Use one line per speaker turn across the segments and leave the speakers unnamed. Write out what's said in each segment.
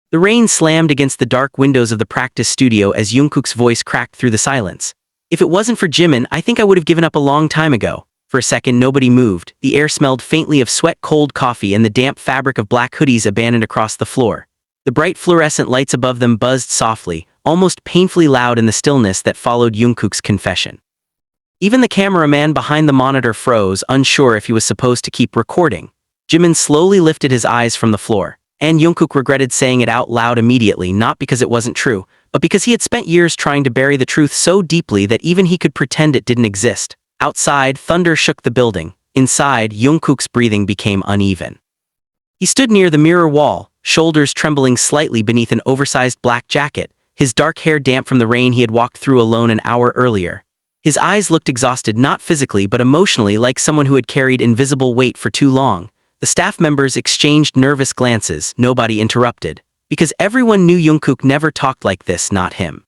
The rain slammed against the dark windows of the practice studio as Jungkook's voice cracked through the silence. If it wasn't for Jimin, I think I would have given up a long time ago. For a second, nobody moved. The air smelled faintly of sweat, cold coffee, and the damp fabric of black hoodies abandoned across the floor. The bright fluorescent lights above them buzzed softly, almost painfully loud in the stillness that followed Jungkook's confession. Even the cameraman behind the monitor froze, unsure if he was supposed to keep recording. Jimin slowly lifted his eyes from the floor, and Jungkook regretted saying it out loud immediately, not because it wasn't true, but because he had spent years trying to bury the truth so deeply that even he could pretend it didn't exist. Outside, thunder shook the building. Inside, Jungkook's breathing became uneven. He stood near the mirror wall, shoulders trembling slightly beneath an oversized black jacket, his dark hair damp from the rain he had walked through alone an hour earlier. His eyes looked exhausted, not physically but emotionally, like someone who had carried invisible weight for too long. The staff members exchanged nervous glances, nobody interrupted, because everyone knew Jungkook never talked like this, not him.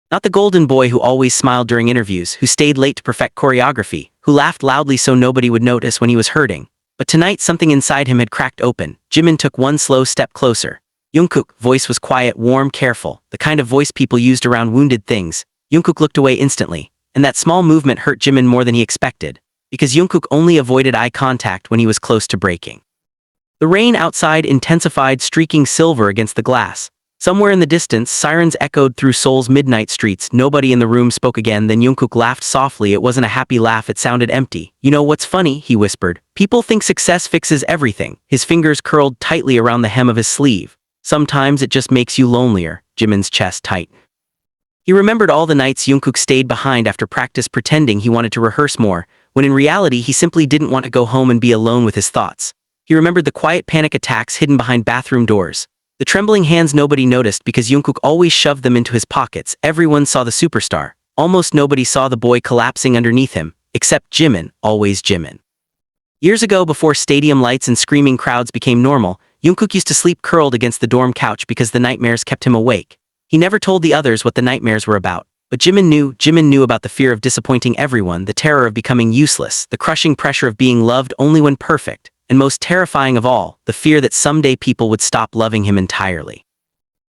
Not the golden boy who always smiled during interviews, who stayed late to perfect choreography, who laughed loudly so nobody would notice when he was hurting. But tonight something inside him had cracked open. Jimin took one slow step closer. Jungkook, voice was quiet, warm, careful, the kind of voice people used around wounded things. Jungkook looked away instantly, and that small movement hurt Jimin more than he expected, because Jungkook only avoided eye contact when he was close to breaking. The rain outside intensified, streaking silver against the glass. Somewhere in the distance, sirens echoed through Seoul's midnight streets. Nobody in the room spoke again. Then Jungkook laughed softly. It wasn't a happy laugh, it sounded empty. "You know what's funny?" he whispered. "People think success fixes everything." His fingers curled tightly around the hem of his sleeve. "Sometimes it just makes you lonelier." Jimin's chest tightened. He remembered all the nights Jungkook stayed behind after practice pretending he wanted to rehearse more, when in reality he simply didn't want to go home and be alone with his thoughts. He remembered the quiet panic attacks hidden behind bathroom doors. The trembling hands nobody noticed because Jungkook always shoved them into his pockets. Everyone saw the superstar. Almost nobody saw the boy collapsing underneath him, except Jimin, always Jimin. Years ago, before stadium lights and screaming crowds became normal, Jungkook used to sleep curled against the dorm couch because the nightmares kept him awake. He never told the others what the nightmares were about. But Jimin knew about the fear of disappointing everyone, the terror of becoming useless, the crushing pressure of being loved only when perfect, and most terrifying of all, the fear that someday people would stop loving him entirely.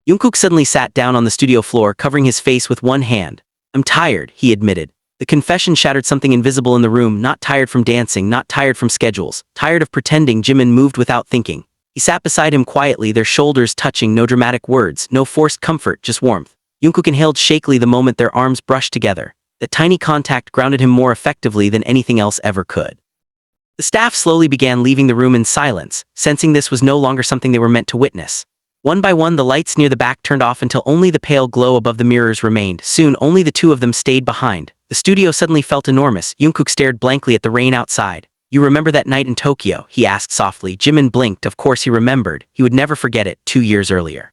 Jungkook suddenly sat down on the studio floor, covering his face with one hand. "I'm tired," he admitted. The confession shattered something invisible in the room, not tired from dancing, not tired from schedules, tired of pretending. Jimin moved without thinking. He sat beside him quietly, their shoulders touching, no dramatic words, no forced comfort, just warmth. Jungkook inhaled shakily the moment their arms brushed together. That tiny contact grounded him more effectively than anything else ever could. The staff slowly began leaving the room in silence, sensing this was no longer something they were meant to witness. One by one, the lights near the back turned off until only the pale glow above the mirrors remained. Soon, only the two of them stayed behind. The studio suddenly felt enormous. Jungkook stared blankly at the rain outside. "You remember that night in Tokyo?" he asked softly. Jimin blinked. Of course he remembered. He would never forget it, 2 years earlier.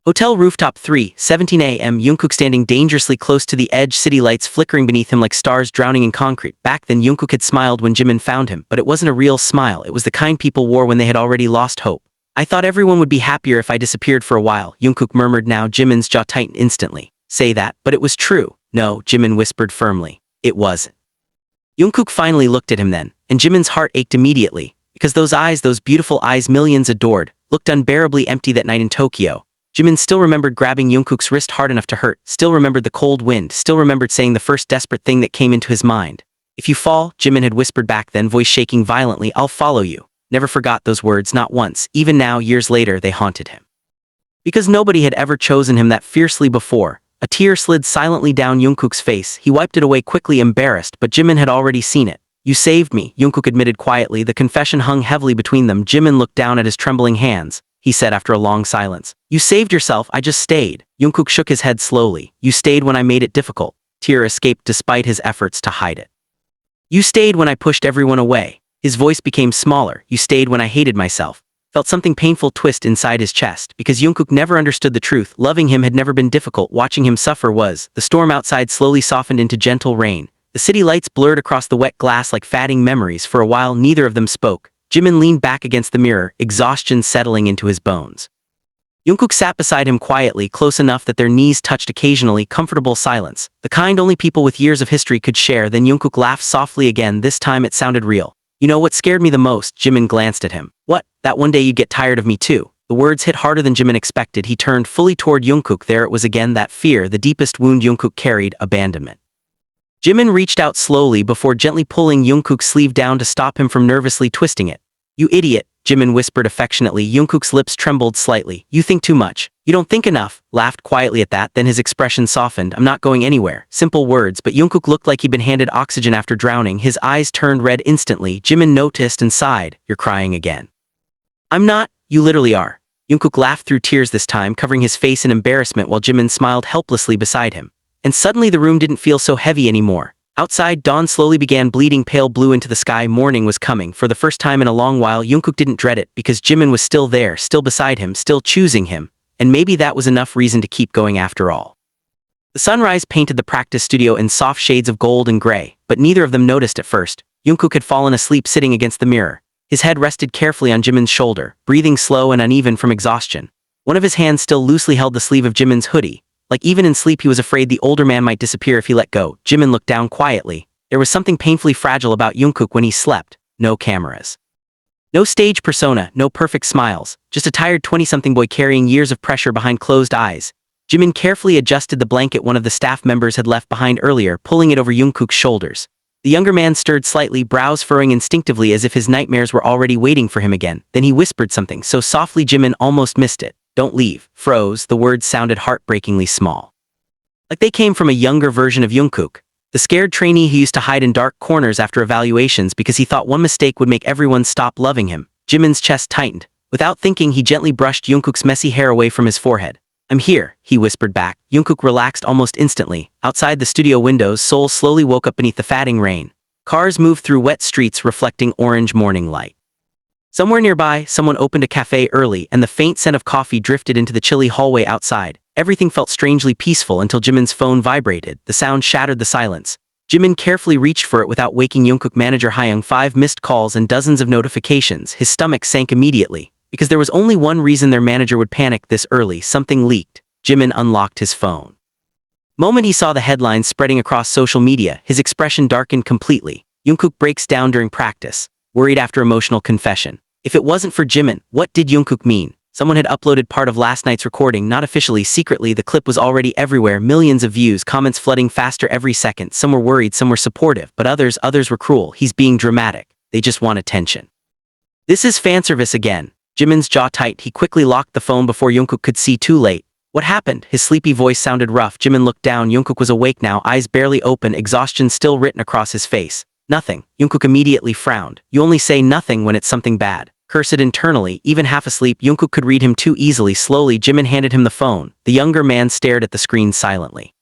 Hotel rooftop 3, 17 a.m. Jungkook standing dangerously close to the edge, city lights flickering beneath him like stars drowning in concrete. Back then Jungkook had smiled when Jimin found him, but it wasn't a real smile. It was the kind people wore when they had already lost hope. "I thought everyone would be happier if I disappeared for a while," Jungkook murmured. Now Jimin's jaw tightened instantly. "Say that, but it was true." "No," Jimin whispered firmly. "It wasn't." Jungkook finally looked at him then, and Jimin's heart ached immediately, because those eyes, those beautiful eyes millions adored, looked unbearably empty that night in Tokyo. Jimin still remembered grabbing Jungkook's wrist hard enough to hurt, still remembered the cold wind, still remembered saying the first desperate thing that came into his mind. "If you fall," Jimin had whispered back then, voice shaking violently, "I'll follow you." Never forgot those words, not once. Even now, years later, they haunted him. Because nobody had ever chosen him that fiercely before. A tear slid silently down Jungkook's face. He wiped it away quickly, embarrassed, but Jimin had already seen it. "You saved me," Jungkook admitted quietly. The confession hung heavily between them. Jimin looked down at his trembling hands. He said after a long silence, "You saved yourself, I just stayed." Jungkook shook his head slowly. "You stayed when I made it difficult." Tear escaped despite his efforts to hide it. "You stayed when I pushed everyone away." His voice became smaller. "You stayed when I hated myself." Felt something painful twist inside his chest, because Jungkook never understood the truth. Loving him had never been difficult, watching him suffer was. The storm outside slowly softened into gentle rain. The city lights blurred across the wet glass like fading memories. For a while neither of them spoke. Jimin leaned back against the mirror, exhaustion settling into his bones. Jungkook sat beside him quietly, close enough that their knees touched occasionally. Comfortable silence, the kind only people with years of history could share. Then Jungkook laughed softly again. This time it sounded real. "You know what scared me the most?" Jimin glanced at him. "What?" "That one day you'd get tired of me too." The words hit harder than Jimin expected. He turned fully toward Jungkook. There it was again, that fear, the deepest wound Jungkook carried, abandonment. Jimin reached out slowly before gently pulling Jungkook's sleeve down to stop him from nervously twisting it. "You idiot," Jimin whispered affectionately. Jungkook's lips trembled slightly. "You think too much. You don't think enough," laughed quietly at that, then his expression softened. "I'm not going anywhere." Simple words, but Jungkook looked like he'd been handed oxygen after drowning. His eyes turned red instantly. Jimin noticed and sighed. "You're crying again." "I'm not, you literally are." Jungkook laughed through tears this time, covering his face in embarrassment while Jimin smiled helplessly beside him. And suddenly the room didn't feel so heavy anymore. Outside, dawn slowly began bleeding pale blue into the sky. Morning was coming. For the first time in a long while, Jungkook didn't dread it, because Jimin was still there, still beside him, still choosing him, and maybe that was enough reason to keep going after all. The sunrise painted the practice studio in soft shades of gold and gray, but neither of them noticed at first. Jungkook had fallen asleep sitting against the mirror. His head rested carefully on Jimin's shoulder, breathing slow and uneven from exhaustion. One of his hands still loosely held the sleeve of Jimin's hoodie. Like even in sleep he was afraid the older man might disappear if he let go. Jimin looked down quietly. There was something painfully fragile about Jungkook when he slept. No cameras. No stage persona, no perfect smiles, just a tired 20-something boy carrying years of pressure behind closed eyes. Jimin carefully adjusted the blanket one of the staff members had left behind earlier, pulling it over Jungkook's shoulders. The younger man stirred slightly, brows furrowing instinctively as if his nightmares were already waiting for him again. Then he whispered something so softly Jimin almost missed it. "Don't leave." Froze. The words sounded heartbreakingly small. Like they came from a younger version of Jungkook. The scared trainee who used to hide in dark corners after evaluations because he thought one mistake would make everyone stop loving him. Jimin's chest tightened. Without thinking, he gently brushed Jungkook's messy hair away from his forehead. "I'm here," he whispered back. Jungkook relaxed almost instantly. Outside the studio windows, Seoul slowly woke up beneath the fatting rain. Cars moved through wet streets reflecting orange morning light. Somewhere nearby, someone opened a cafe early, and the faint scent of coffee drifted into the chilly hallway outside. Everything felt strangely peaceful until Jimin's phone vibrated. The sound shattered the silence. Jimin carefully reached for it without waking Jungkook. Manager Hyung. 5 missed calls and dozens of notifications. His stomach sank immediately. Because there was only one reason their manager would panic this early. Something leaked. Jimin unlocked his phone. Moment he saw the headlines spreading across social media, his expression darkened completely. Jungkook breaks down during practice. Worried after emotional confession. If it wasn't for Jimin, what did Jungkook mean? Someone had uploaded part of last night's recording, not officially, secretly. The clip was already everywhere, millions of views, comments flooding faster every second. Some were worried, some were supportive, but others were cruel. He's being dramatic. They just want attention. This is fanservice again. Jimin's jaw tight. He quickly locked the phone before Jungkook could see. Too late. "What happened?" His sleepy voice sounded rough. Jimin looked down. Jungkook was awake now, eyes barely open, exhaustion still written across his face. "Nothing." Jungkook immediately frowned. "You only say nothing when it's something bad." Cursed internally, even half asleep, Jungkook could read him too easily. Slowly, Jimin handed him the phone. The younger man stared at the screen silently.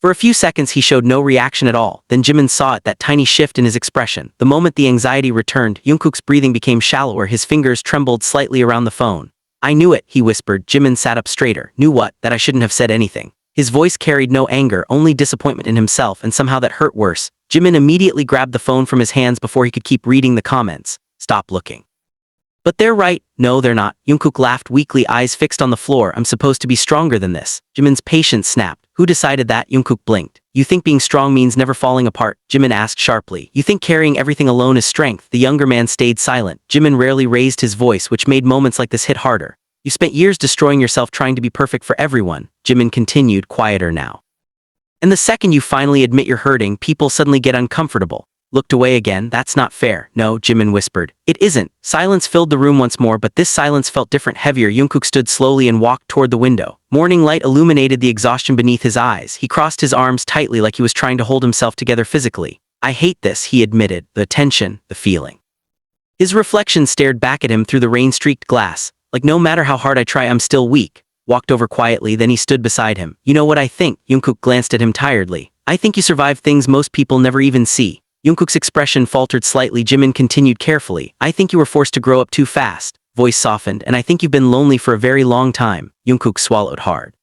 For a few seconds he showed no reaction at all, then Jimin saw it, that tiny shift in his expression. The moment the anxiety returned, Jungkook's breathing became shallower, his fingers trembled slightly around the phone. "I knew it," he whispered. Jimin sat up straighter. "Knew what?" "That I shouldn't have said anything." His voice carried no anger, only disappointment in himself, and somehow that hurt worse. Jimin immediately grabbed the phone from his hands before he could keep reading the comments. "Stop looking." "But they're right." "No, they're not." Jungkook laughed weakly, eyes fixed on the floor. "I'm supposed to be stronger than this." Jimin's patience snapped. "Who decided that?" Jungkook blinked. "You think being strong means never falling apart?" Jimin asked sharply. "You think carrying everything alone is strength?" The younger man stayed silent. Jimin rarely raised his voice, which made moments like this hit harder. "You spent years destroying yourself trying to be perfect for everyone," Jimin continued, quieter now. "And the second you finally admit you're hurting, people suddenly get uncomfortable." Looked away again. "That's not fair." "No," Jimin whispered. "It isn't." Silence filled the room once more, but this silence felt different, heavier. Jungkook stood slowly and walked toward the window. Morning light illuminated the exhaustion beneath his eyes. He crossed his arms tightly like he was trying to hold himself together physically. "I hate this," he admitted. "The tension, the feeling." His reflection stared back at him through the rain-streaked glass. "Like no matter how hard I try, I'm still weak." Walked over quietly, then he stood beside him. "You know what I think?" Jungkook glanced at him tiredly. "I think you survive things most people never even see." Jungkook's expression faltered slightly. Jimin continued carefully. "I think you were forced to grow up too fast." Voice softened. "And I think you've been lonely for a very long time." Jungkook swallowed hard.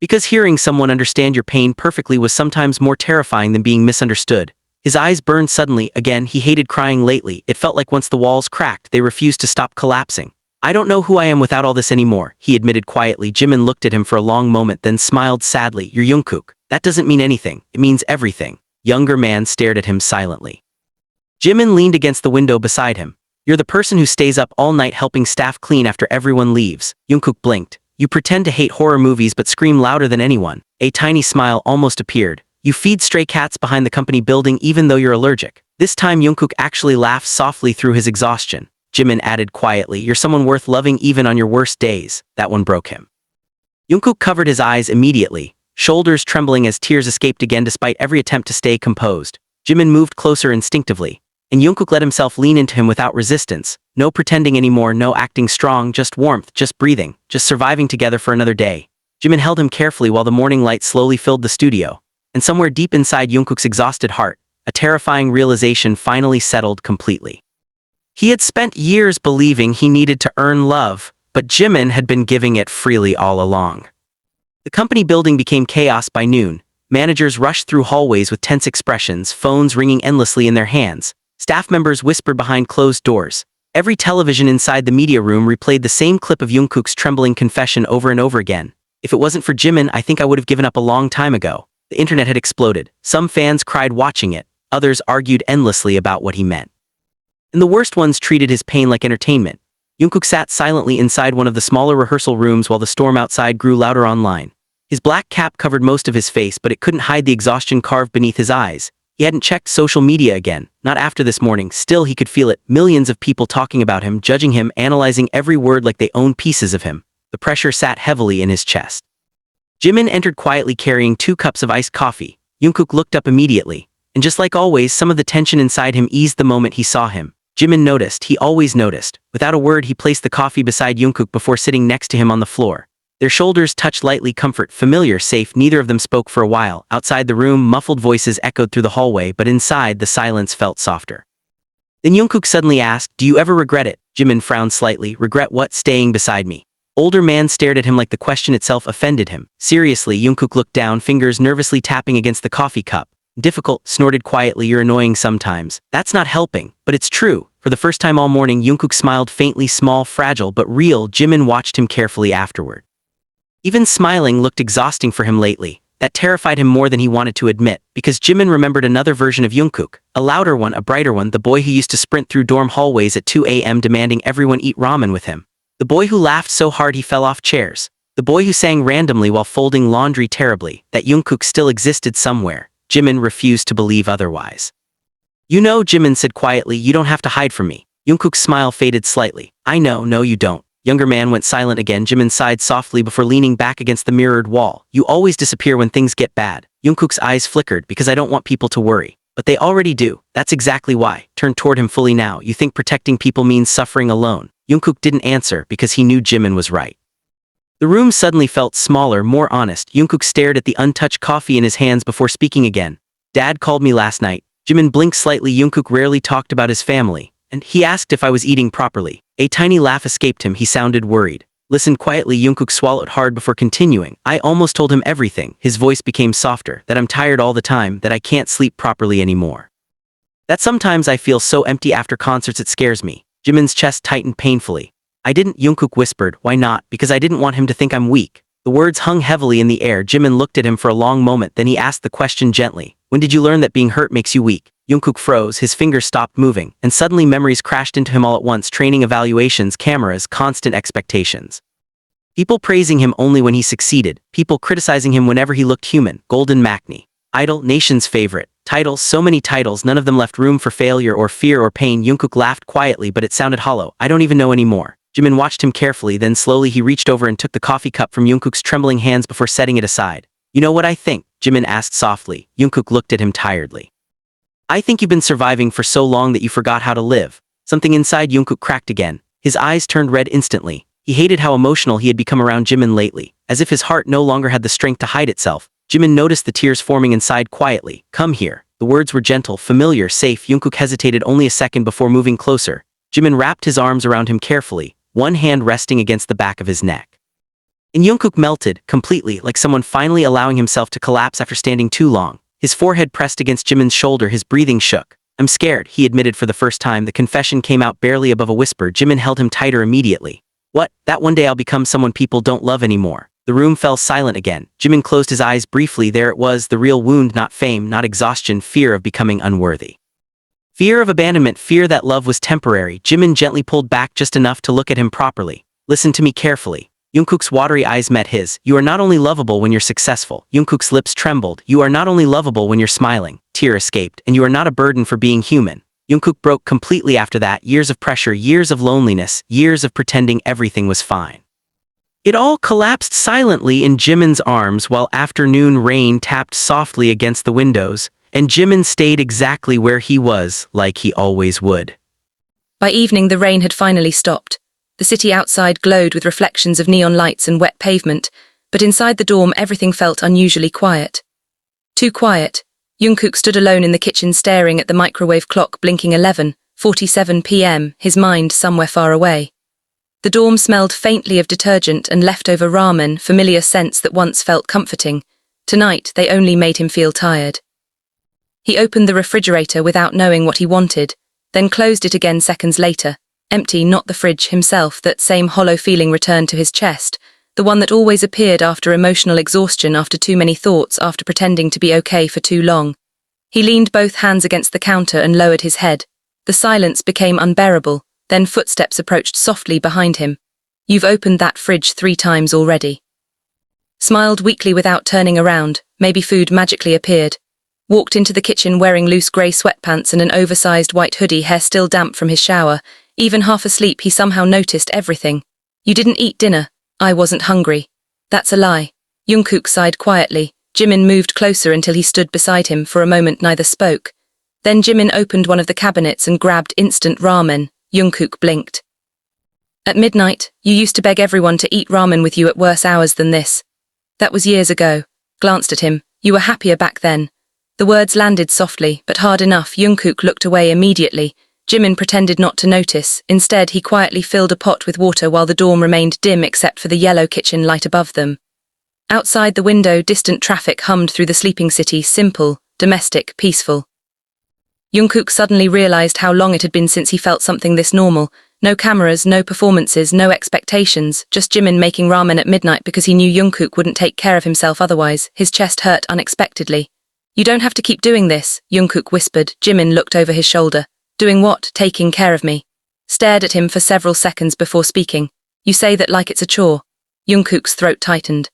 Because hearing someone understand your pain perfectly was sometimes more terrifying than being misunderstood. His eyes burned suddenly. Again, he hated crying lately. It felt like once the walls cracked, they refused to stop collapsing. "I don't know who I am without all this anymore," he admitted quietly. Jimin looked at him for a long moment, then smiled sadly. "You're Jungkook. That doesn't mean anything. It means everything." Younger man stared at him silently. Jimin leaned against the window beside him. You're the person who stays up all night helping staff clean after everyone leaves. Jungkook blinked. You pretend to hate horror movies but scream louder than anyone. A tiny smile almost appeared. You feed stray cats behind the company building even though you're allergic. This time Jungkook actually laughs softly through his exhaustion. Jimin added quietly, you're someone worth loving even on your worst days. That one broke him. Jungkook covered his eyes immediately, shoulders trembling as tears escaped again despite every attempt to stay composed. Jimin moved closer instinctively, and Jungkook let himself lean into him without resistance. No pretending anymore, no acting strong, just warmth, just breathing, just surviving together for another day. Jimin held him carefully while the morning light slowly filled the studio, and somewhere deep inside Jungkook's exhausted heart, a terrifying realization finally settled completely. He had spent years believing he needed to earn love, but Jimin had been giving it freely all along. The company building became chaos by noon. Managers rushed through hallways with tense expressions, phones ringing endlessly in their hands. Staff members whispered behind closed doors. Every television inside the media room replayed the same clip of Jungkook's trembling confession over and over again. If it wasn't for Jimin, I think I would have given up a long time ago. The internet had exploded. Some fans cried watching it. Others argued endlessly about what he meant. And the worst ones treated his pain like entertainment. Jungkook sat silently inside one of the smaller rehearsal rooms while the storm outside grew louder online. His black cap covered most of his face, but it couldn't hide the exhaustion carved beneath his eyes. He hadn't checked social media again, not after this morning. Still, he could feel it. Millions of people talking about him, judging him, analyzing every word like they owned pieces of him. The pressure sat heavily in his chest. Jimin entered quietly carrying 2 cups of iced coffee. Jungkook looked up immediately, and just like always, some of the tension inside him eased the moment he saw him. Jimin noticed, he always noticed. Without a word, he placed the coffee beside Jungkook before sitting next to him on the floor. Their shoulders touched lightly, comfort, familiar, safe. Neither of them spoke for a while. Outside the room, muffled voices echoed through the hallway, but inside, the silence felt softer. Then Jungkook suddenly asked, do you ever regret it? Jimin frowned slightly. Regret what? Staying beside me. Older man stared at him like the question itself offended him. Seriously, Jungkook looked down, fingers nervously tapping against the coffee cup. Difficult, snorted quietly, you're annoying sometimes. That's not helping, but it's true. For the first time all morning, Jungkook smiled faintly, small, fragile, but real. Jimin watched him carefully afterward. Even smiling looked exhausting for him lately. That terrified him more than he wanted to admit, because Jimin remembered another version of Jungkook, a louder one, a brighter one, the boy who used to sprint through dorm hallways at 2 a.m. demanding everyone eat ramen with him. The boy who laughed so hard he fell off chairs. The boy who sang randomly while folding laundry terribly. That Jungkook still existed somewhere. Jimin refused to believe otherwise. You know, Jimin said quietly, you don't have to hide from me. Jungkook's smile faded slightly. I know, no you don't. Younger man went silent again. Jimin sighed softly before leaning back against the mirrored wall. You always disappear when things get bad. Jungkook's eyes flickered. Because I don't want people to worry. But they already do. That's exactly why. Turned toward him fully now. You think protecting people means suffering alone? Jungkook didn't answer because he knew Jimin was right. The room suddenly felt smaller, more honest. Jungkook stared at the untouched coffee in his hands before speaking again. Dad called me last night. Jimin blinked slightly. Jungkook rarely talked about his family, and he asked if I was eating properly. A tiny laugh escaped him. He sounded worried. Listened quietly. Jungkook swallowed hard before continuing. I almost told him everything. His voice became softer. That I'm tired all the time, that I can't sleep properly anymore. That sometimes I feel so empty after concerts it scares me. Jimin's chest tightened painfully. I didn't, Jungkook whispered. Why not? Because I didn't want him to think I'm weak. The words hung heavily in the air. Jimin looked at him for a long moment, then he asked the question gently. When did you learn that being hurt makes you weak? Jungkook froze, his fingers stopped moving, and suddenly memories crashed into him all at once. Training, evaluations, cameras, constant expectations. People praising him only when he succeeded, people criticizing him whenever he looked human. Golden Maknae. Idol, nation's favorite. Titles, so many titles, none of them left room for failure or fear or pain. Jungkook laughed quietly, but it sounded hollow. I don't even know anymore. Jimin watched him carefully, then slowly he reached over and took the coffee cup from Jungkook's trembling hands before setting it aside. You know what I think? Jimin asked softly. Jungkook looked at him tiredly. I think you've been surviving for so long that you forgot how to live. Something inside Jungkook cracked again. His eyes turned red instantly. He hated how emotional he had become around Jimin lately, as if his heart no longer had the strength to hide itself. Jimin noticed the tears forming inside quietly. Come here. The words were gentle, familiar, safe. Jungkook hesitated only a second before moving closer. Jimin wrapped his arms around him carefully, one hand resting against the back of his neck. And Jungkook melted, completely, like someone finally allowing himself to collapse after standing too long. His forehead pressed against Jimin's shoulder, his breathing shook. I'm scared, he admitted for the first time. The confession came out barely above a whisper. Jimin held him tighter immediately. What? That one day I'll become someone people don't love anymore. The room fell silent again. Jimin closed his eyes briefly. There it was, the real wound, not fame, not exhaustion, fear of becoming unworthy. Fear of abandonment, fear that love was temporary. Jimin gently pulled back just enough to look at him properly. Listen to me carefully. Jungkook's watery eyes met his. You are not only lovable when you're successful. Jungkook's lips trembled. You are not only lovable when you're smiling. Tear escaped. And you are not a burden for being human. Jungkook broke completely after that. Years of pressure, years of loneliness, years of pretending everything was fine. It all collapsed silently in Jimin's arms while afternoon rain tapped softly against the windows, and Jimin stayed exactly where he was, like he always would.
By evening the rain had finally stopped. The city outside glowed with reflections of neon lights and wet pavement, but inside the dorm everything felt unusually quiet. Too quiet. Jungkook stood alone in the kitchen staring at the microwave clock blinking 11:47 p.m., his mind somewhere far away. The dorm smelled faintly of detergent and leftover ramen, familiar scents that once felt comforting. Tonight they only made him feel tired. He opened the refrigerator without knowing what he wanted, then closed it again seconds later. Empty, not the fridge himself. That same hollow feeling returned to his chest, the one that always appeared after emotional exhaustion, after too many thoughts, after pretending to be okay for too long. He leaned both hands against the counter and lowered his head. The silence became unbearable, then footsteps approached softly behind him. You've opened that fridge 3 times already. Smiled weakly without turning around, maybe food magically appeared. Walked into the kitchen wearing loose grey sweatpants and an oversized white hoodie, hair still damp from his shower. Even half asleep, he somehow noticed everything. You didn't eat dinner. I wasn't hungry. That's a lie. Jungkook sighed quietly. Jimin moved closer until he stood beside him. For a moment neither spoke. Then Jimin opened one of the cabinets and grabbed instant ramen. Jungkook blinked. At midnight, you used to beg everyone to eat ramen with you at worse hours than this. That was years ago. Glanced at him. You were happier back then. The words landed softly, but hard enough. Jungkook looked away immediately. Jimin pretended not to notice. Instead, he quietly filled a pot with water while the dorm remained dim except for the yellow kitchen light above them. Outside the window, distant traffic hummed through the sleeping city, simple, domestic, peaceful. Jungkook suddenly realized how long it had been since he felt something this normal. No cameras, no performances, no expectations, just Jimin making ramen at midnight because he knew Jungkook wouldn't take care of himself otherwise. His chest hurt unexpectedly. You don't have to keep doing this, Jungkook whispered. Jimin looked over his shoulder. Doing what? Taking care of me. Stared at him for several seconds before speaking. You say that like it's a chore. Jungkook's throat tightened.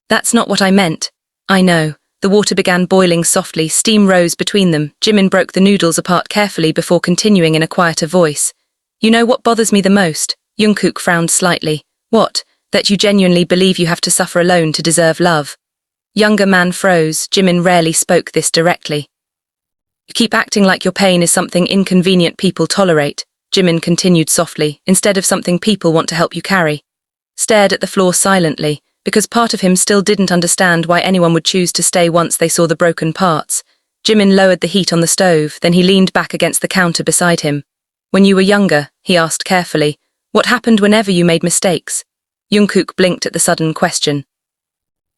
That's not what I meant. I know. The water began boiling softly, steam rose between them. Jimin broke the noodles apart carefully before continuing in a quieter voice. You know what bothers me the most? Jungkook frowned slightly. What? That you genuinely believe you have to suffer alone to deserve love. Younger man froze. Jimin rarely spoke this directly. You keep acting like your pain is something inconvenient people tolerate, Jimin continued softly, instead of something people want to help you carry. Stared at the floor silently, because part of him still didn't understand why anyone would choose to stay once they saw the broken parts. Jimin lowered the heat on the stove, then he leaned back against the counter beside him. When you were younger, he asked carefully, what happened whenever you made mistakes? Jungkook blinked at the sudden question.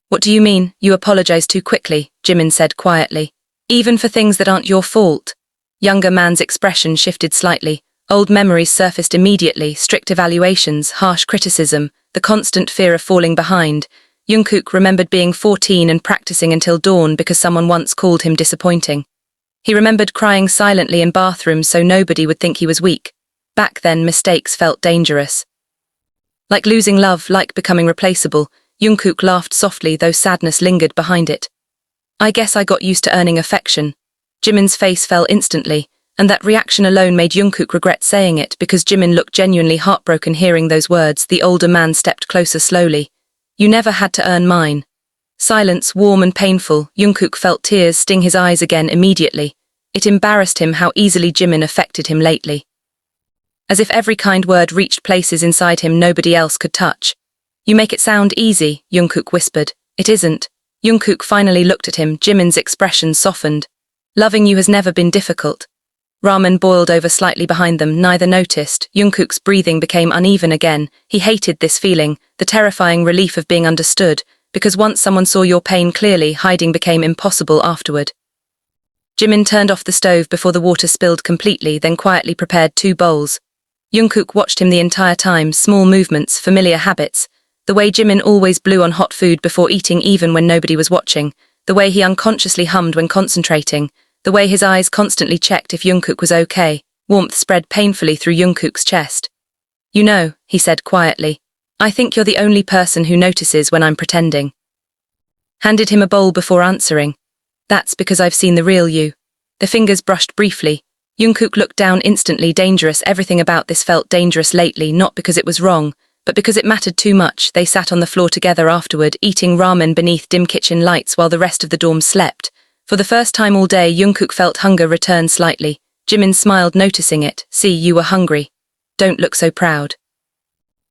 What do you mean? You apologized too quickly, Jimin said quietly. Even for things that aren't your fault. Younger man's expression shifted slightly. Old memories surfaced immediately, strict evaluations, harsh criticism, the constant fear of falling behind. Jungkook remembered being 14 and practicing until dawn because someone once called him disappointing. He remembered crying silently in bathrooms so nobody would think he was weak. Back then, mistakes felt dangerous. Like losing love, like becoming replaceable. Jungkook laughed softly, though sadness lingered behind it. I guess I got used to earning affection. Jimin's face fell instantly, and that reaction alone made Jungkook regret saying it because Jimin looked genuinely heartbroken hearing those words. The older man stepped closer slowly. You never had to earn mine. Silence, warm and painful. Jungkook felt tears sting his eyes again immediately. It embarrassed him how easily Jimin affected him lately. As if every kind word reached places inside him nobody else could touch. You make it sound easy, Jungkook whispered. It isn't. Jungkook finally looked at him. Jimin's expression softened. Loving you has never been difficult. Ramen boiled over slightly behind them. Neither noticed. Jungkook's breathing became uneven again. He hated this feeling, the terrifying relief of being understood, because once someone saw your pain clearly, hiding became impossible afterward. Jimin turned off the stove before the water spilled completely, then quietly prepared 2 bowls. Jungkook watched him the entire time, small movements, familiar habits. The way Jimin always blew on hot food before eating even when nobody was watching, the way he unconsciously hummed when concentrating, The way his eyes constantly checked if Jungkook was okay, warmth spread painfully through Jungkook's chest. "You know," he said quietly, "I think you're the only person who notices when I'm pretending." Handed him a bowl before answering. "That's because I've seen the real you." The fingers brushed briefly. Jungkook looked down instantly. Dangerous. Everything about this felt dangerous lately, not because it was wrong, but because it mattered too much. They sat on the floor together afterward, eating ramen beneath dim kitchen lights while the rest of the dorm slept. For the first time all day, Jungkook felt hunger return slightly. Jimin smiled, noticing it. "See, you were hungry. Don't look so proud."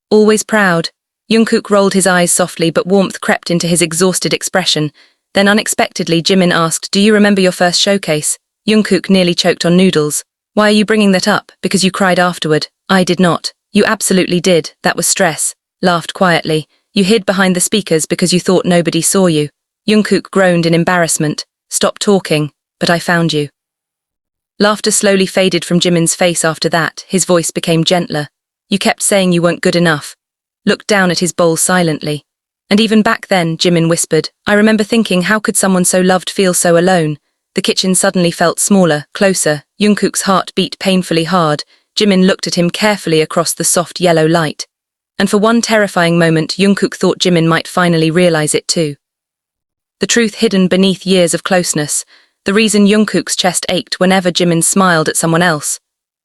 "Always proud." Jungkook rolled his eyes softly, but warmth crept into his exhausted expression. Then unexpectedly, Jimin asked, "Do you remember your first showcase?" Jungkook nearly choked on noodles. "Why are you bringing that up? Because you cried afterward." "I did not." "You absolutely did. That was stress." Laughed quietly. "You hid behind the speakers because you thought nobody saw you." Jungkook groaned in embarrassment. "Stop talking, but I found you." Laughter slowly faded from Jimin's face after that. His voice became gentler. "You kept saying you weren't good enough." Looked down at his bowl silently. "And even back then," Jimin whispered, "I remember thinking, how could someone so loved feel so alone?" The kitchen suddenly felt smaller, closer. Jungkook's heart beat painfully hard. Jimin looked at him carefully across the soft yellow light. And for one terrifying moment, Jungkook thought Jimin might finally realize it too. The truth hidden beneath years of closeness. The reason Jungkook's chest ached whenever Jimin smiled at someone else.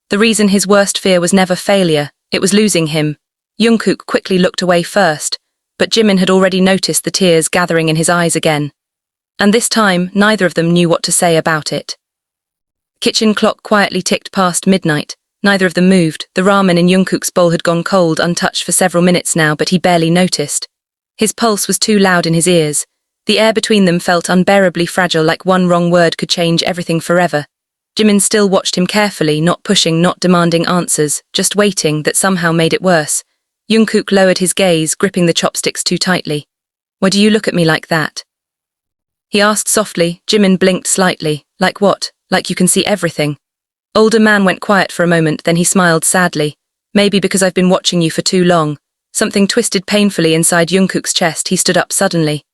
The reason his worst fear was never failure, it was losing him. Jungkook quickly looked away first, but Jimin had already noticed the tears gathering in his eyes again. And this time, neither of them knew what to say about it. Kitchen clock quietly ticked past midnight. Neither of them moved. The ramen in Jungkook's bowl had gone cold, untouched for several minutes now, but he barely noticed. His pulse was too loud in his ears. The air between them felt unbearably fragile, like one wrong word could change everything forever. Jimin still watched him carefully, not pushing, not demanding answers, just waiting. That somehow made it worse. Jungkook lowered his gaze, gripping the chopsticks too tightly. "Why do you look at me like that?" he asked softly. Jimin blinked slightly. "Like what? Like you can see everything?" Older man went quiet for a moment, then he smiled sadly. "Maybe because I've been watching you for too long." Something twisted painfully inside Jungkook's chest. He stood up suddenly.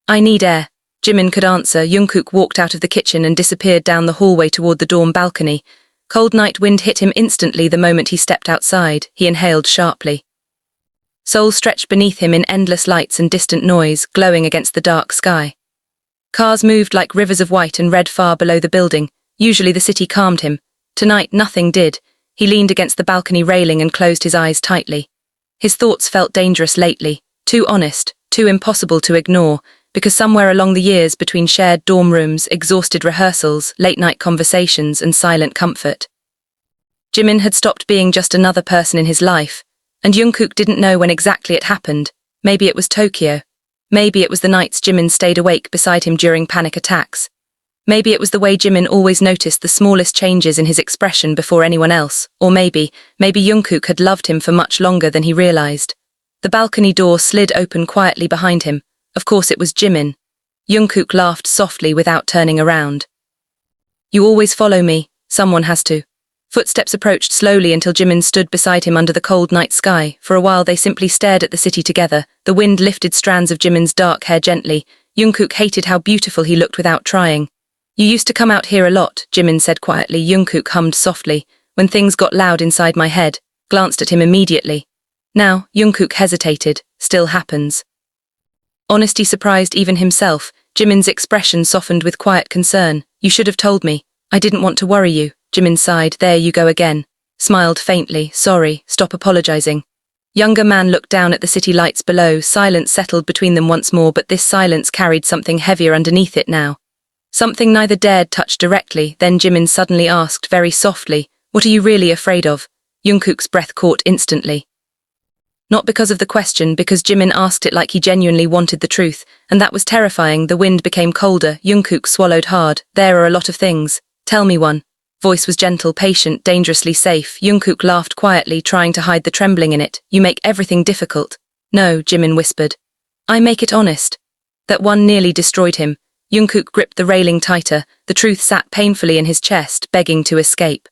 "I need air." Jimin could answer. Jungkook walked out of the kitchen and disappeared down the hallway toward the dorm balcony. Cold night wind hit him instantly the moment he stepped outside. He inhaled sharply. Seoul stretched beneath him in endless lights and distant noise, glowing against the dark sky. Cars moved like rivers of white and red far below the building. Usually the city calmed him. Tonight nothing did. He leaned against the balcony railing and closed his eyes tightly. His thoughts felt dangerous lately, too honest, too impossible to ignore, because somewhere along the years between shared dorm rooms, exhausted rehearsals, late-night conversations, and silent comfort, Jimin had stopped being just another person in his life, and Jungkook didn't know when exactly it happened. Maybe it was Tokyo. Maybe it was the nights Jimin stayed awake beside him during panic attacks. Maybe it was the way Jimin always noticed the smallest changes in his expression before anyone else. Or maybe Jungkook had loved him for much longer than he realized. The balcony door slid open quietly behind him. Of course it was Jimin. Jungkook laughed softly without turning around. "You always follow me. Someone has to." Footsteps approached slowly until Jimin stood beside him under the cold night sky. For a while they simply stared at the city together. The wind lifted strands of Jimin's dark hair gently. Jungkook hated how beautiful he looked without trying. "You used to come out here a lot," Jimin said quietly. Jungkook hummed softly. "When things got loud inside my head." Glanced at him immediately. "Now," Jungkook hesitated. "Still happens." Honesty surprised even himself. Jimin's expression softened with quiet concern. "You should have told me. I didn't want to worry you." Jimin sighed. "There you go again." Smiled faintly. "Sorry, stop apologizing." Younger man looked down at the city lights below. Silence settled between them once more, but this silence carried something heavier underneath it now. Something neither dared touch directly. Then Jimin suddenly asked, very softly, "What are you really afraid of?" Jungkook's breath caught instantly. Not because of the question, because Jimin asked it like he genuinely wanted the truth, and that was terrifying. The wind became colder. Jungkook swallowed hard. "There are a lot of things. Tell me one." Voice was gentle, patient, dangerously safe. Jungkook laughed quietly, trying to hide the trembling in it. "You make everything difficult." "No," Jimin whispered. "I make it honest." That one nearly destroyed him. Jungkook gripped the railing tighter. The truth sat painfully in his chest, begging to escape.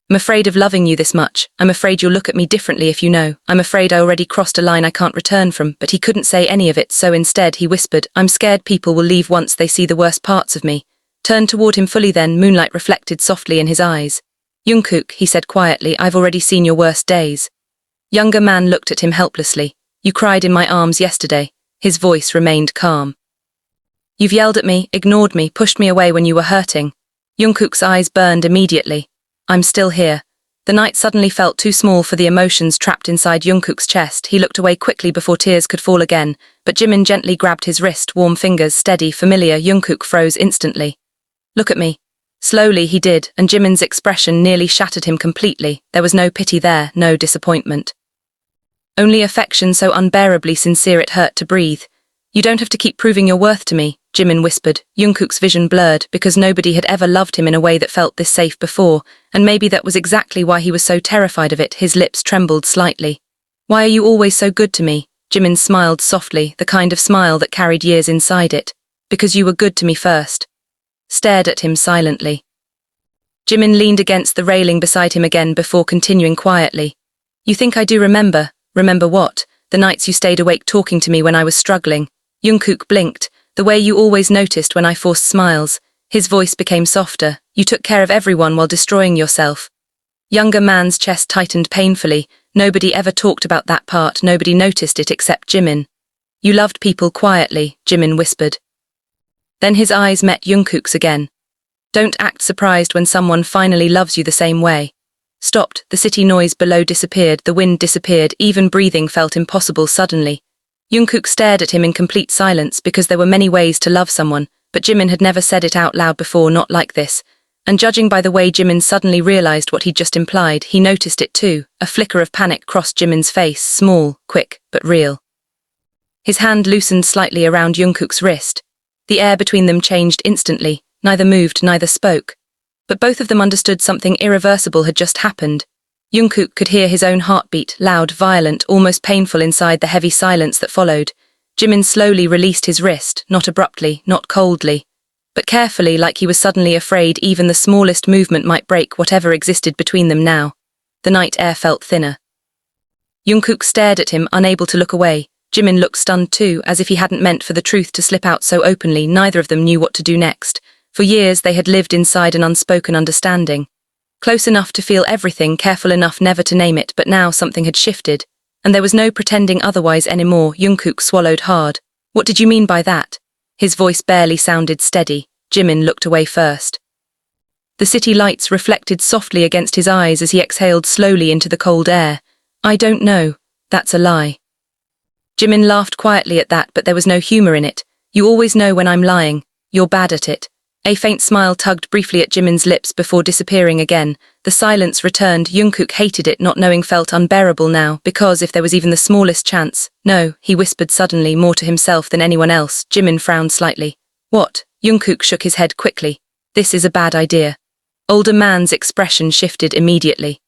"I'm afraid of loving you this much. I'm afraid you'll look at me differently if you know. I'm afraid I already crossed a line I can't return from." But he couldn't say any of it, so instead he whispered, "I'm scared people will leave once they see the worst parts of me." turned toward him fully. Then moonlight reflected softly in his eyes. "Jungkook," he said quietly, "I've already seen your worst days." Younger man looked at him helplessly. "You cried in my arms yesterday." His voice remained calm. "You've yelled at me, ignored me, pushed me away when you were hurting." Jungkook's eyes burned immediately. "I'm still here." The night suddenly felt too small for the emotions trapped inside Jungkook's chest. He looked away quickly before tears could fall again, but Jimin gently grabbed his wrist, warm fingers, steady, familiar. Jungkook froze instantly. "Look at me." Slowly he did, and Jimin's expression nearly shattered him completely. There was no pity there, no disappointment. Only affection so unbearably sincere it hurt to breathe. "You don't have to keep proving your worth to me," Jimin whispered. Jungkook's vision blurred, because nobody had ever loved him in a way that felt this safe before, and maybe that was exactly why he was so terrified of it. His lips trembled slightly. "Why are you always so good to me?" Jimin smiled softly, the kind of smile that carried years inside it. "Because you were good to me first." Stared at him silently. Jimin leaned against the railing beside him again before continuing quietly. "You think I do remember? Remember what? The nights you stayed awake talking to me when I was struggling." Jungkook blinked. "The way you always noticed when I forced smiles." His voice became softer. "You took care of everyone while destroying yourself." Younger man's chest tightened painfully. Nobody ever talked about that part, nobody noticed it except Jimin. "You loved people quietly," Jimin whispered. Then his eyes met Jungkook's again. "Don't act surprised when someone finally loves you the same way." Stopped, the city noise below disappeared, the wind disappeared, even breathing felt impossible suddenly. Jungkook stared at him in complete silence because there were many ways to love someone, but Jimin had never said it out loud before, not like this. And judging by the way Jimin suddenly realized what he'd just implied, he noticed it too. A flicker of panic crossed Jimin's face, small, quick, but real. His hand loosened slightly around Jungkook's wrist. The air between them changed instantly. Neither moved, neither spoke. But both of them understood something irreversible had just happened. Jungkook could hear his own heartbeat, loud, violent, almost painful inside the heavy silence that followed. Jimin slowly released his wrist, not abruptly, not coldly, but carefully, like he was suddenly afraid even the smallest movement might break whatever existed between them now. The night air felt thinner. Jungkook stared at him, unable to look away. Jimin looked stunned too, as if he hadn't meant for the truth to slip out so openly. Neither of them knew what to do next. For years they had lived inside an unspoken understanding. Close enough to feel everything, careful enough never to name it, but now something had shifted, and there was no pretending otherwise anymore. Jungkook swallowed hard. "What did you mean by that?" His voice barely sounded steady. Jimin looked away first. The city lights reflected softly against his eyes as he exhaled slowly into the cold air. "I don't know. That's a lie." Jimin laughed quietly at that, but there was no humor in it. "You always know when I'm lying. You're bad at it." A faint smile tugged briefly at Jimin's lips before disappearing again. The silence returned. Jungkook hated it, not knowing felt unbearable now, because if there was even the smallest chance— "No," he whispered suddenly, more to himself than anyone else. Jimin frowned slightly. "What?" Jungkook shook his head quickly. "This is a bad idea." Older man's expression shifted immediately.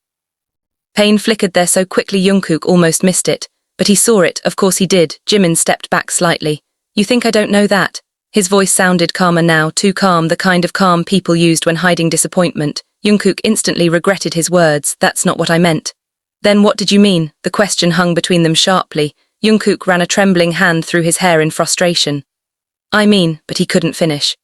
Pain flickered there so quickly Jungkook almost missed it. But he saw it, of course he did. Jimin stepped back slightly. "You think I don't know that?" His voice sounded calmer now, too calm, the kind of calm people used when hiding disappointment. Jungkook instantly regretted his words. "That's not what I meant." "Then what did you mean?" The question hung between them sharply. Jungkook ran a trembling hand through his hair in frustration. "I mean," but he couldn't finish.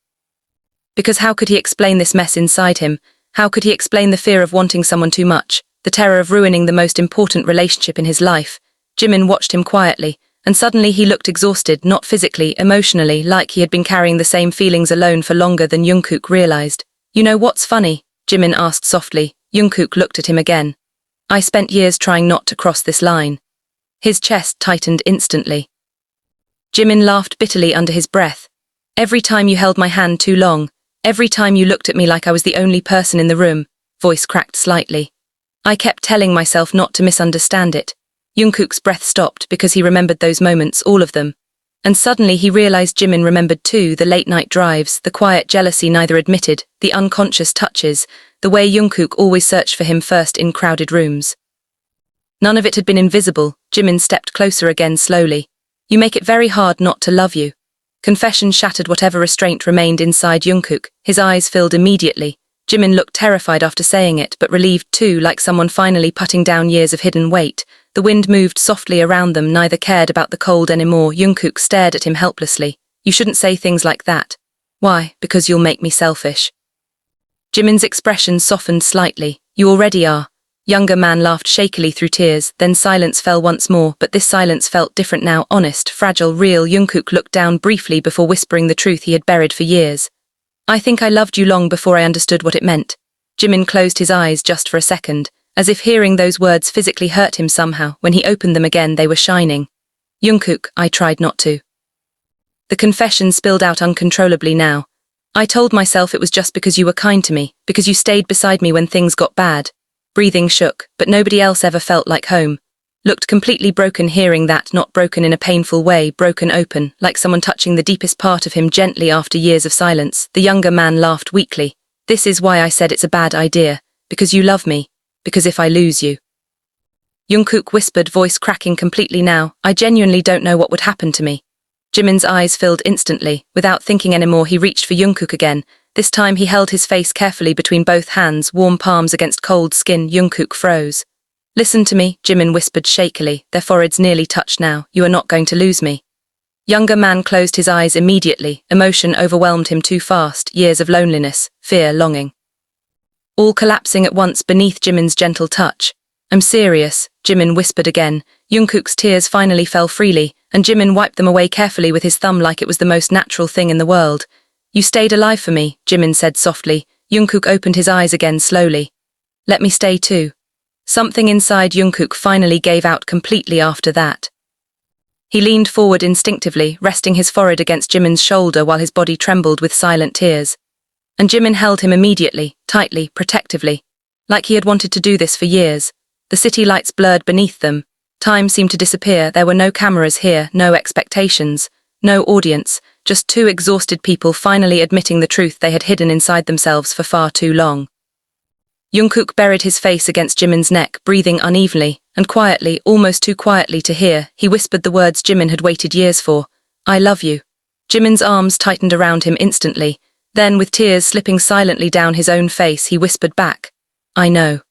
Because how could he explain this mess inside him? How could he explain the fear of wanting someone too much? The terror of ruining the most important relationship in his life? Jimin watched him quietly. And suddenly he looked exhausted, not physically, emotionally, like he had been carrying the same feelings alone for longer than Jungkook realized. "You know what's funny?" Jimin asked softly. Jungkook looked at him again. "I spent years trying not to cross this line." His chest tightened instantly. Jimin laughed bitterly under his breath. "Every time you held my hand too long, every time you looked at me like I was the only person in the room," voice cracked slightly. "I kept telling myself not to misunderstand it." Jungkook's breath stopped because he remembered those moments, all of them. And suddenly he realized Jimin remembered too, the late-night drives, the quiet jealousy neither admitted, the unconscious touches, the way Jungkook always searched for him first in crowded rooms. None of it had been invisible. Jimin stepped closer again slowly. "You make it very hard not to love you." Confession shattered whatever restraint remained inside Jungkook. His eyes filled immediately. Jimin looked terrified after saying it, but relieved too, like someone finally putting down years of hidden weight. The wind moved softly around them, neither cared about the cold anymore. Jungkook stared at him helplessly. "You shouldn't say things like that." Why? Because you'll make me selfish. Jimin's expression softened slightly. You already are. Younger man laughed shakily through tears, then silence fell once more, but this silence felt different now, honest, fragile, real. Jungkook looked down briefly before whispering the truth he had buried for years. I think I loved you long before I understood what it meant. Jimin closed his eyes just for a second, as if hearing those words physically hurt him somehow. When he opened them again, they were shining. Jungkook, I tried not to. The confession spilled out uncontrollably now. I told myself it was just because you were kind to me, because you stayed beside me when things got bad. Breathing shook, but nobody else ever felt like home. Looked completely broken hearing that, not broken in a painful way, broken open, like someone touching the deepest part of him gently after years of silence. The younger man laughed weakly. This is why I said it's a bad idea. Because you love me. Because if I lose you. Jungkook whispered, voice cracking completely now. I genuinely don't know what would happen to me. Jimin's eyes filled instantly. Without thinking anymore, he reached for Jungkook again. This time he held his face carefully between both hands, warm palms against cold skin. Jungkook froze. Listen to me, Jimin whispered shakily, their foreheads nearly touched now. You are not going to lose me. Younger man closed his eyes immediately. Emotion overwhelmed him too fast, years of loneliness, fear, longing. All collapsing at once beneath Jimin's gentle touch. I'm serious, Jimin whispered again. Jungkook's tears finally fell freely, and Jimin wiped them away carefully with his thumb like it was the most natural thing in the world. You stayed alive for me, Jimin said softly. Jungkook opened his eyes again slowly. Let me stay too. Something inside Jungkook finally gave out completely after that. He leaned forward instinctively, resting his forehead against Jimin's shoulder while his body trembled with silent tears. And Jimin held him immediately, tightly, protectively, like he had wanted to do this for years. The city lights blurred beneath them. Time seemed to disappear. There were no cameras here, no expectations, no audience, just two exhausted people finally admitting the truth they had hidden inside themselves for far too long. Jungkook buried his face against Jimin's neck, breathing unevenly, and quietly, almost too quietly to hear, he whispered the words Jimin had waited years for. I love you. Jimin's arms tightened around him instantly. Then, with tears slipping silently down his own face, he whispered back, I know.